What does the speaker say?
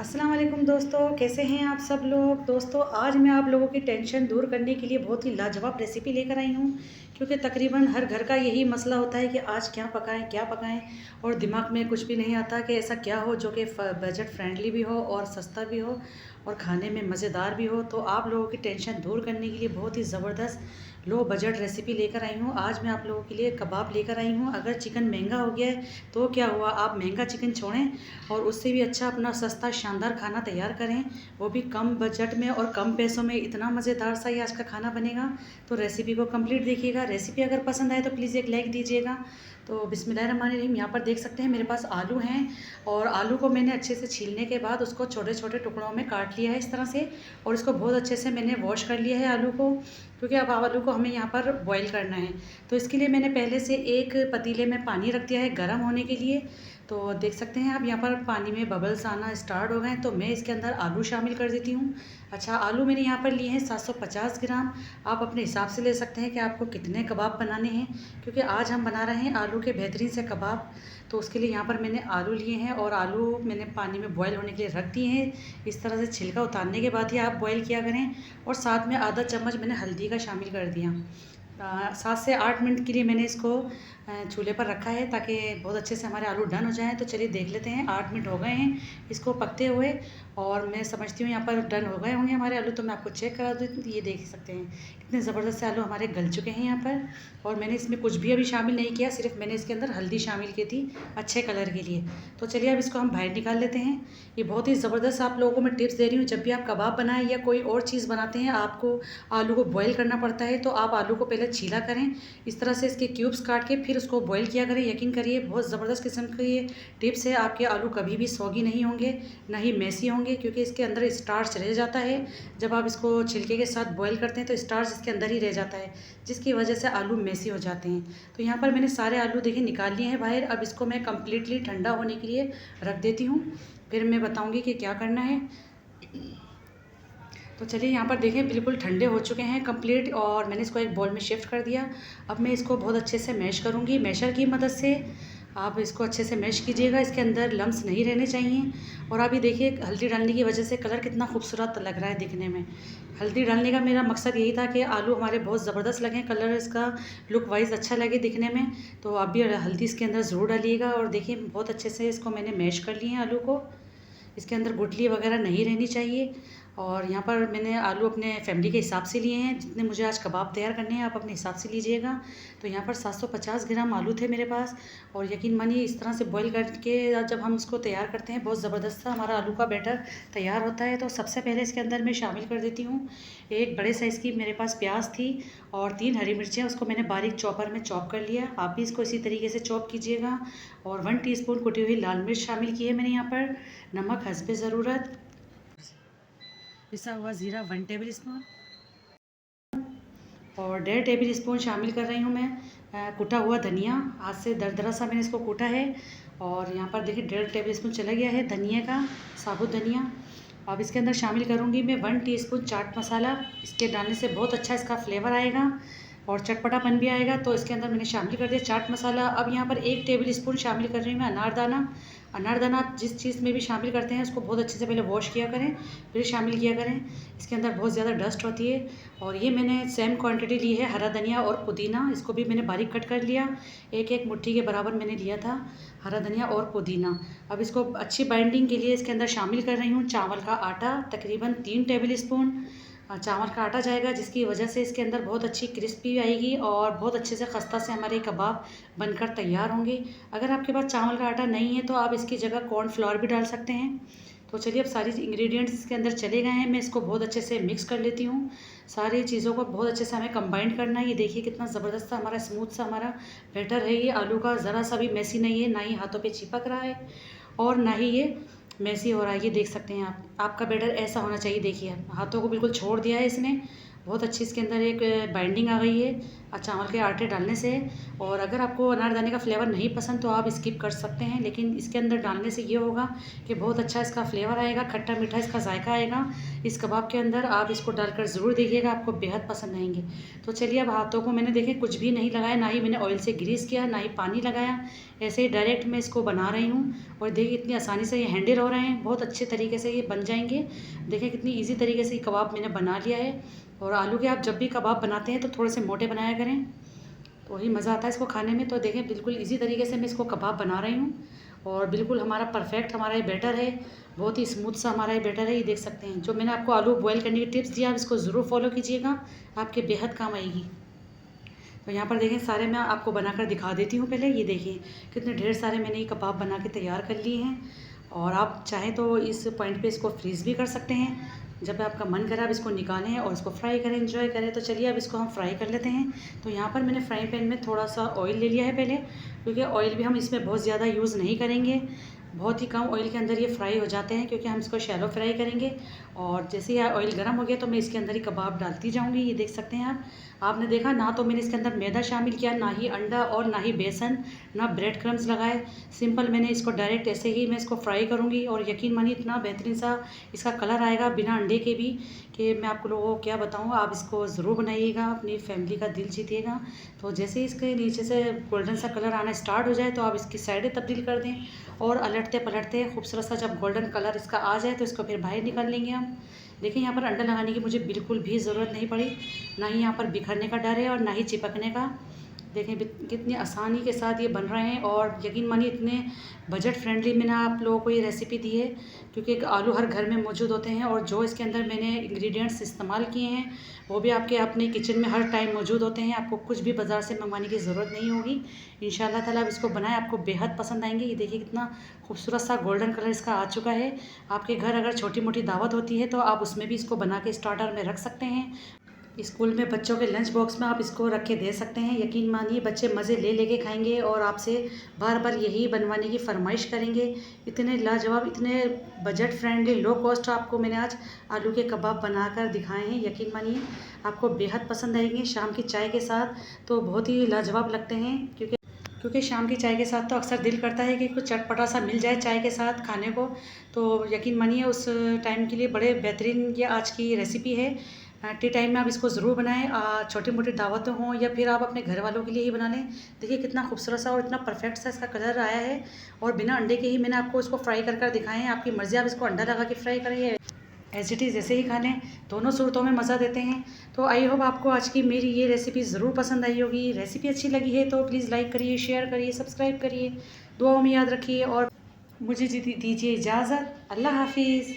अस्सलाम वालेकुम दोस्तों, कैसे हैं आप सब लोग। दोस्तों आज मैं आप लोगों की टेंशन दूर करने के लिए बहुत ही लाजवाब रेसिपी लेकर आई हूँ, क्योंकि तकरीबन हर घर का यही मसला होता है कि आज क्या पकाएं और दिमाग में कुछ भी नहीं आता कि ऐसा क्या हो जो कि बजट फ्रेंडली भी हो और सस्ता भी हो और खाने में मज़ेदार भी हो। तो आप लोगों की टेंशन दूर करने के लिए बहुत ही ज़बरदस्त लो बजट रेसिपी लेकर आई हूँ। आज मैं आप लोगों के लिए कबाब लेकर आई हूँ। अगर चिकन महंगा हो गया है तो क्या हुआ, आप महंगा चिकन छोड़ें और उससे भी अच्छा अपना सस्ता शानदार खाना तैयार करें, वो भी कम बजट में और कम पैसों में। इतना मज़ेदार सा ये आज का खाना बनेगा, तो रेसिपी को कंप्लीट देखिएगा। रेसिपी अगर पसंद आए तो प्लीज़ एक लाइक दीजिएगा। तो बिस्मिल्लाहिर्रहमानिर्रहीम, यहाँ पर देख सकते हैं मेरे पास आलू हैं और आलू को मैंने अच्छे से छीलने के बाद उसको छोटे छोटे टुकड़ों में काट लिया है इस तरह से, और इसको बहुत अच्छे से मैंने वॉश कर लिया है आलू को, क्योंकि अब आलू को हमें यहाँ पर बॉईल करना है। तो इसके लिए मैंने पहले से एक पतीले में पानी रख दिया है गर्म होने के लिए। तो देख सकते हैं आप यहाँ पर पानी में बबल्स आना स्टार्ट हो गए हैं, तो मैं इसके अंदर आलू शामिल कर देती हूँ। अच्छा, आलू मैंने यहाँ पर लिए हैं 750 ग्राम। आप अपने हिसाब से ले सकते हैं कि आपको कितने कबाब बनाने हैं, क्योंकि आज हम बना रहे हैं आलू के बेहतरीन से कबाब। तो उसके लिए यहाँ पर मैंने आलू लिए हैं और आलू मैंने पानी में बॉयल होने के लिए रख दिए हैं। इस तरह से छिलका उतारने के बाद ही आप बॉयल किया करें। और साथ में आधा चम्मच मैंने हल्दी का शामिल कर दिया। 7 से 8 मिनट के लिए मैंने इसको चूल्हे पर रखा है ताकि बहुत अच्छे से हमारे आलू डन हो जाएं। तो चलिए देख लेते हैं, 8 मिनट हो गए हैं इसको पकते हुए और मैं समझती हूँ यहाँ पर डन हो गए होंगे हमारे आलू। तो मैं आपको चेक करा दूँ, ये देख सकते हैं कितने ज़बरदस्त से आलू हमारे गल चुके हैं यहाँ पर। और मैंने इसमें कुछ भी अभी शामिल नहीं किया, सिर्फ मैंने इसके अंदर हल्दी शामिल की थी अच्छे कलर के लिए। तो चलिए अब इसको हम बाहर निकाल लेते हैं। ये बहुत ही ज़बरदस्त आप लोगों को मैं टिप्स दे रही हूँ, जब भी आप कबाब बनाएं या कोई और चीज़ बनाते हैं आपको आलू को बॉईल करना पड़ता है, तो आप आलू को पहले छीला करें इस तरह से, इसके क्यूब्स काट के फिर उसको बॉईल किया करें। यकीन करिए बहुत ज़बरदस्त किस्म की ये टिप्स है, आपके आलू कभी भी सौगी नहीं होंगे, ना ही मैसी होंगे, क्योंकि इसके अंदर स्टार्च रह जाता है। जब आप इसको छिलके के साथ बॉईल करते हैं तो स्टार्च इसके अंदर ही रह जाता है, जिसकी वजह से आलू मैसी हो जाते हैं। तो यहाँ पर मैंने सारे आलू देखिए निकाल लिए हैं बाहर। अब इसको मैं कम्प्लीटली ठंडा होने के लिए रख देती हूँ, फिर मैं बताऊँगी कि क्या करना है। तो चलिए यहाँ पर देखें बिल्कुल ठंडे हो चुके हैं कंप्लीट, और मैंने इसको एक बॉल में शिफ्ट कर दिया। अब मैं इसको बहुत अच्छे से मैश करूँगी मैशर की मदद से। आप इसको अच्छे से मैश कीजिएगा, इसके अंदर लम्स नहीं रहने चाहिए। और आप ये देखिए हल्दी डालने की वजह से कलर कितना खूबसूरत लग रहा है दिखने में। हल्दी डालने का मेरा मकसद यही था कि आलू हमारे बहुत ज़बरदस्त लगें, कलर इसका लुक वाइज अच्छा लगे दिखने में। तो आप भी हल्दी इसके अंदर ज़रूर डालिएगा। और देखिए बहुत अच्छे से इसको मैंने मैश कर लिए हैं आलू को, इसके अंदर गुठली वगैरह नहीं रहनी चाहिए। और यहाँ पर मैंने आलू अपने फैमिली के हिसाब से लिए हैं, जितने मुझे आज कबाब तैयार करने हैं आप अपने हिसाब से लीजिएगा। तो यहाँ पर 750 ग्राम आलू थे मेरे पास। और यकीन मानिए इस तरह से बॉईल करके जब हम इसको तैयार करते हैं बहुत ज़बरदस्त सा हमारा आलू का बैटर तैयार होता है। तो सबसे पहले इसके अंदर मैं शामिल कर देती हूँ एक बड़े साइज़ की मेरे पास प्याज थी और 3 हरी मिर्चें, उसको मैंने बारीक चॉपर में चॉप कर लिया। आप भी इसको इसी तरीके से चॉप कीजिएगा। और 1 टीस्पून कुटी हुई लाल मिर्च शामिल की है मैंने यहाँ पर। नमक हस्बे ज़रूरत। पिसा हुआ ज़ीरा 1 टेबल स्पून और 1.5 टेबल स्पून शामिल कर रही हूँ मैं कुटा हुआ धनिया। हाथ से दरदरा सा मैंने इसको कूटा है। और यहाँ पर देखिए 1.5 टेबल स्पून चला गया है धनिया का, साबुत धनिया। अब इसके अंदर शामिल करूँगी मैं 1 टीस्पून चाट मसाला। इसके डालने से बहुत अच्छा इसका फ्लेवर आएगा और चटपटापन भी आएगा। तो इसके अंदर मैंने शामिल कर दिया चाट मसाला। अब यहाँ पर 1 टेबल स्पून शामिल कर रही हूँ मैं अनारदाना। अनारदाना आप जिस चीज़ में भी शामिल करते हैं उसको बहुत अच्छे से पहले वॉश किया करें फिर शामिल किया करें, इसके अंदर बहुत ज़्यादा डस्ट होती है। और ये मैंने सेम क्वांटिटी ली है हरा धनिया और पुदीना, इसको भी मैंने बारीक कट कर लिया। एक एक मुट्ठी के बराबर मैंने लिया था हरा धनिया और पुदीना। अब इसको अच्छी बाइंडिंग के लिए इसके अंदर शामिल कर रही हूँ चावल का आटा, तकरीबन 3 टेबल स्पून चावल का आटा जाएगा, जिसकी वजह से इसके अंदर बहुत अच्छी क्रिस्पी आएगी और बहुत अच्छे से खस्ता से हमारे कबाब बनकर तैयार होंगे। अगर आपके पास चावल का आटा नहीं है तो आप इसकी जगह कॉर्नफ्लोर भी डाल सकते हैं। तो चलिए अब सारी इंग्रेडिएंट्स इसके अंदर चले गए हैं, मैं इसको बहुत अच्छे से मिक्स कर लेती हूँ। सारी चीज़ों को बहुत अच्छे से हमें कंबाइन करना है। ये देखिए कितना ज़बरदस्त सा हमारा स्मूथ सा हमारा बैटर है। ये आलू का ज़रा सा भी मैसी नहीं है, ना ही हाथों पे चिपक रहा है और ना ही ये मैसी हो रहा है। ये देख सकते हैं आप, आपका बैटर ऐसा होना चाहिए। देखिए हाथों को बिल्कुल छोड़ दिया है इसने, बहुत अच्छी इसके अंदर एक बाइंडिंग आ गई है। चावल के आटे डालने से। और अगर आपको अनारदाने का फ्लेवर नहीं पसंद तो आप स्किप कर सकते हैं, लेकिन इसके अंदर डालने से ये होगा कि बहुत अच्छा इसका फ्लेवर आएगा, खट्टा मीठा इसका जायका आएगा इस कबाब के अंदर। आप इसको डालकर ज़रूर देखिएगा, आपको बेहद पसंद आएंगे। तो चलिए, अब हाथों को मैंने देखे कुछ भी नहीं लगाया, ना ही मैंने ऑयल से ग्रीस किया, ना ही पानी लगाया, ऐसे ही डायरेक्ट मैं इसको बना रही हूँ। और देखिए इतनी आसानी से ये हैंडल हो रहे हैं, बहुत अच्छे तरीके से ये बन जाएंगे। देखिए कितनी ईजी तरीके से ये कबाब मैंने बना लिया है। और आलू के आप जब भी कबाब बनाते हैं तो थोड़े से मोटे बनाया करें, तो वही मज़ा आता है इसको खाने में। तो देखें बिल्कुल इजी तरीके से मैं इसको कबाब बना रही हूँ, और बिल्कुल हमारा परफेक्ट हमारा ये बैटर है, बहुत ही स्मूथ सा हमारा ये बैटर है। ये देख सकते हैं, जो मैंने आपको आलू बॉयल करने की टिप्स दिया, आप इसको ज़रूर फॉलो कीजिएगा, आपके बेहद काम आएगी। तो यहाँ पर देखें सारे मैं आपको बनाकर दिखा देती हूँ। पहले ये देखिए कितने ढेर सारे मैंने ये कबाब बना के तैयार कर लिए हैं। और आप चाहें तो इस पॉइंट पे इसको फ्रीज़ भी कर सकते हैं, जब आपका मन करे आप इसको निकालें और इसको फ्राई करें, एंजॉय करें। तो चलिए अब इसको हम फ्राई कर लेते हैं। तो यहाँ पर मैंने फ्राई पैन में थोड़ा सा ऑयल ले लिया है पहले, क्योंकि ऑयल भी हम इसमें बहुत ज़्यादा यूज़ नहीं करेंगे, बहुत ही कम ऑयल के अंदर ये फ्राई हो जाते हैं, क्योंकि हम इसको शैलो फ्राई करेंगे। और जैसे ही ऑयल गर्म हो गया तो मैं इसके अंदर ही कबाब डालती जाऊंगी। ये देख सकते हैं आपने देखा ना, तो मैंने इसके अंदर मैदा शामिल किया, ना ही अंडा और ना ही बेसन, ना ब्रेड क्रम्स लगाए। सिंपल मैंने इसको डायरेक्ट ऐसे ही मैं इसको फ्राई करूँगी। और यकीन मानिए इतना बेहतरीन सा इसका कलर आएगा बिना अंडे के भी, कि मैं आपको लोगों को क्या बताऊँ। आप इसको ज़रूर बनाइएगा, अपनी फैमिली का दिल जीतिएगा। तो जैसे ही इसके नीचे से गोल्डन सा कलर आना स्टार्ट हो जाए तो आप इसकी साइडें तब्दील कर दें, और अलटते पलटते खूबसूरत सा जब गोल्डन कलर इसका आ जाए तो इसको फिर बाहर निकाल लेंगे हम। देखिए यहाँ पर अंडा लगाने की मुझे बिल्कुल भी ज़रूरत नहीं पड़ी, ना ही यहाँ पर बिखरने का डर है और ना ही चिपकने का। देखें कितनी आसानी के साथ ये बन रहे हैं, और यकीन मानिए इतने बजट फ्रेंडली मैंने आप लोगों को ये रेसिपी दी है, क्योंकि आलू हर घर में मौजूद होते हैं, और जो इसके अंदर मैंने इंग्रेडिएंट्स इस्तेमाल किए हैं वो भी आपके अपने किचन में हर टाइम मौजूद होते हैं। आपको कुछ भी बाज़ार से मंगवाने की ज़रूरत नहीं होगी। इंशाल्लाह ताला आप इसको बनाएं, आपको बेहद पसंद आएंगे। ये देखिए कितना खूबसूरत सा गोल्डन कलर इसका आ चुका है। आपके घर अगर छोटी मोटी दावत होती है तो आप उसमें भी इसको बना के स्टार्टर में रख सकते हैं। स्कूल में बच्चों के लंच बॉक्स में आप इसको रख के दे सकते हैं। यकीन मानिए बच्चे मज़े ले लेके खाएंगे और आपसे बार बार यही बनवाने की फरमाइश करेंगे। इतने लाजवाब, इतने बजट फ्रेंडली, लो कॉस्ट आपको मैंने आज आलू के कबाब बनाकर दिखाए हैं। यकीन मानिए आपको बेहद पसंद आएंगे। शाम की चाय के साथ तो बहुत ही लाजवाब लगते हैं, क्योंकि शाम की चाय के साथ तो अक्सर दिल करता है कि कुछ चटपटा सा मिल जाए चाय के साथ खाने को। तो यकीन मानिए उस टाइम के लिए बड़े बेहतरीन ये आज की रेसिपी है। टी टाइम में आप इसको ज़रूर बनाएं, छोटी मोटी दावतें हों या फिर आप अपने घर वालों के लिए ही बना लें। देखिए कितना खूबसूरत सा और इतना परफेक्ट सा इसका कलर आया है, और बिना अंडे के ही मैंने आपको इसको फ्राई कर दिखाए हैं। आपकी मर्ज़ी, आप इसको अंडा लगा के फ्राई करें या एज इट इज़ जैसे ही खा लें, दोनों सूरतों में मज़ा देते हैं। तो आई होप आपको आज की मेरी ये रेसिपी ज़रूर पसंद आई होगी। रेसिपी अच्छी लगी है तो प्लीज़ लाइक करिए, शेयर करिए, सब्सक्राइब करिए, दुआओं में याद रखिए, और मुझे दीजिए इजाज़त। अल्लाह हाफिज़।